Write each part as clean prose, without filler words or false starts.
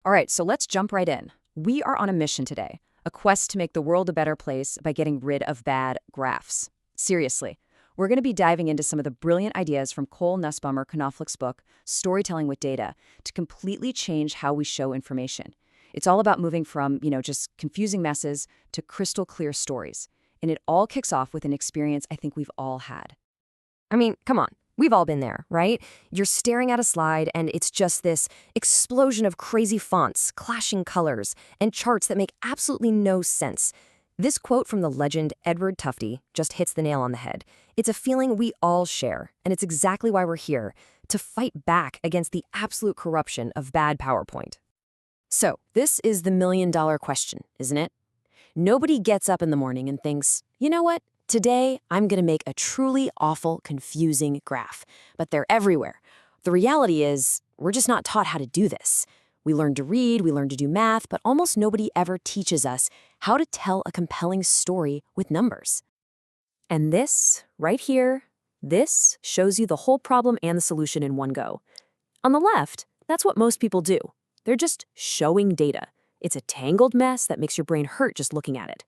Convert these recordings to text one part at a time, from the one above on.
All right, so let's jump right in. We are on a mission today, a quest to make the world a better place by getting rid of bad graphs. Seriously, we're going to be diving into some of the brilliant ideas from Cole Nussbaumer Knopflich's book, Storytelling with Data, to completely change how we show information. It's all about moving from, just confusing messes to crystal clear stories. And it all kicks off with an experience I think we've all had. I mean, come on. We've all been there, right? You're staring at a slide and it's just this explosion of crazy fonts, clashing colors, and charts that make absolutely no sense. This quote from the legend Edward Tufte just hits the nail on the head. It's a feeling we all share, and it's exactly why we're here, to fight back against the absolute corruption of bad PowerPoint. So, this is the million-dollar question, isn't it? Nobody gets up in the morning and thinks, you know what? Today, I'm going to make a truly awful, confusing graph. But they're everywhere. The reality is, we're just not taught how to do this. We learn to read, we learn to do math, but almost nobody ever teaches us how to tell a compelling story with numbers. And this, right here, this shows you the whole problem and the solution in one go. On the left, that's what most people do. They're just showing data. It's a tangled mess that makes your brain hurt just looking at it.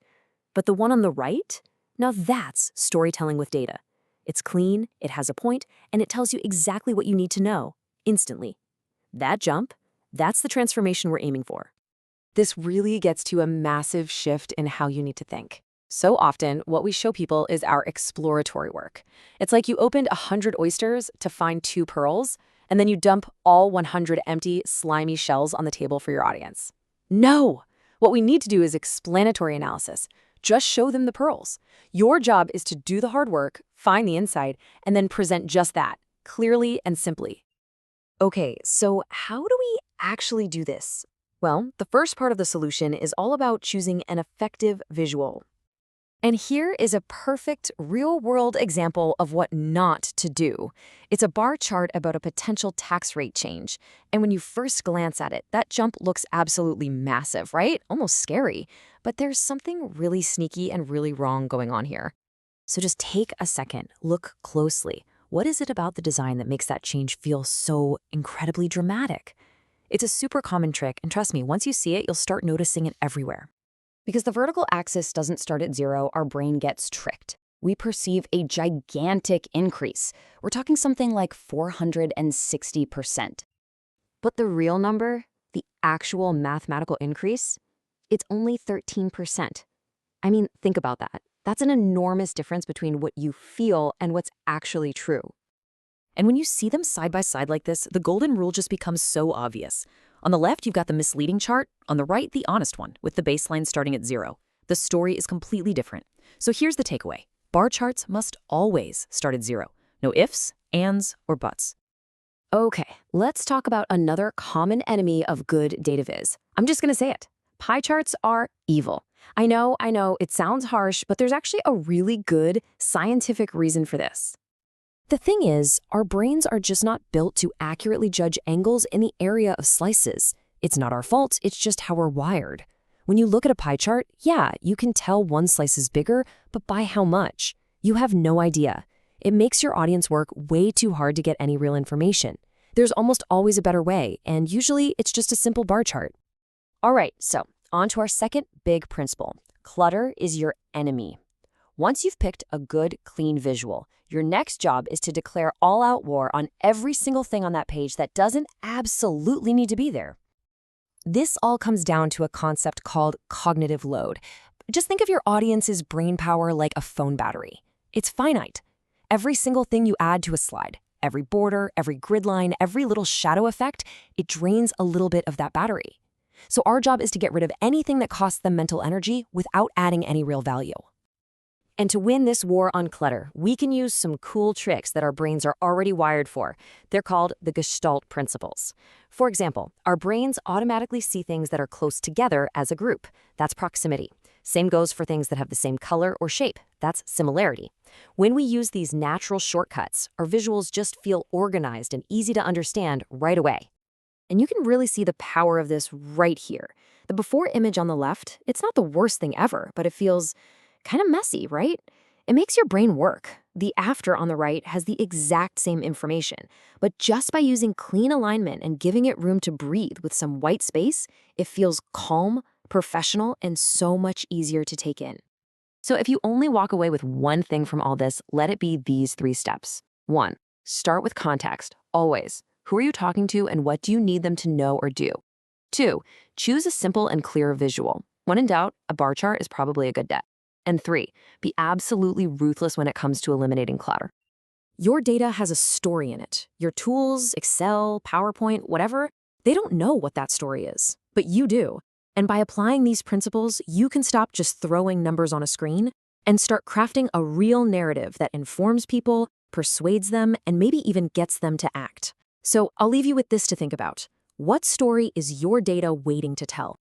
But the one on the right? Now that's storytelling with data. It's clean, it has a point, and it tells you exactly what you need to know, instantly. That jump, that's the transformation we're aiming for. This really gets to a massive shift in how you need to think. So often, what we show people is our exploratory work. It's like you opened 100 oysters to find 2 pearls, and then you dump all 100 empty, slimy shells on the table for your audience. No! What we need to do is explanatory analysis. Just show them the pearls. Your job is to do the hard work, find the insight, and then present just that, clearly and simply. Okay, so how do we actually do this? Well, the first part of the solution is all about choosing an effective visual. And here is a perfect real-world example of what not to do. It's a bar chart about a potential tax rate change. And when you first glance at it, that jump looks absolutely massive, right? Almost scary. But there's something really sneaky and really wrong going on here. So just take a second, look closely. What is it about the design that makes that change feel so incredibly dramatic? It's a super common trick, and trust me, once you see it, you'll start noticing it everywhere. Because the vertical axis doesn't start at 0, our brain gets tricked. We perceive a gigantic increase. We're talking something like 460%. But the real number, the actual mathematical increase, it's only 13%. I mean, think about that. That's an enormous difference between what you feel and what's actually true. And when you see them side by side like this, the golden rule just becomes so obvious. On the left, you've got the misleading chart. On the right, the honest one, with the baseline starting at 0. The story is completely different. So here's the takeaway. Bar charts must always start at 0. No ifs, ands, or buts. Okay, let's talk about another common enemy of good data viz. I'm just going to say it. Pie charts are evil. I know, it sounds harsh, but there's actually a really good scientific reason for this. The thing is, our brains are just not built to accurately judge angles in the area of slices. It's not our fault, it's just how we're wired. When you look at a pie chart, yeah, you can tell one slice is bigger, but by how much? You have no idea. It makes your audience work way too hard to get any real information. There's almost always a better way, and usually it's just a simple bar chart. All right, so on to our second big principle. Clutter is your enemy. Once you've picked a good, clean visual, your next job is to declare all-out war on every single thing on that page that doesn't absolutely need to be there. This all comes down to a concept called cognitive load. Just think of your audience's brain power like a phone battery. It's finite. Every single thing you add to a slide, every border, every grid line, every little shadow effect, it drains a little bit of that battery. So our job is to get rid of anything that costs them mental energy without adding any real value. And to win this war on clutter, we can use some cool tricks that our brains are already wired for. They're called the Gestalt principles. For example, our brains automatically see things that are close together as a group. That's proximity. Same goes for things that have the same color or shape. That's similarity. When we use these natural shortcuts, our visuals just feel organized and easy to understand right away. And you can really see the power of this right here. The before image on the left, it's not the worst thing ever, but it feels kind of messy, right? It makes your brain work. The after on the right has the exact same information, but just by using clean alignment and giving it room to breathe with some white space, it feels calm, professional, and so much easier to take in. So if you only walk away with one thing from all this, let it be these 3 steps. 1. Start with context, always. Who are you talking to and what do you need them to know or do? 2. Choose a simple and clear visual. When in doubt, a bar chart is probably a good bet. And 3. Be absolutely ruthless when it comes to eliminating clutter. Your data has a story in it. Your tools, Excel, PowerPoint, whatever, they don't know what that story is, but you do. And by applying these principles, you can stop just throwing numbers on a screen and start crafting a real narrative that informs people, persuades them, and maybe even gets them to act. So I'll leave you with this to think about. What story is your data waiting to tell?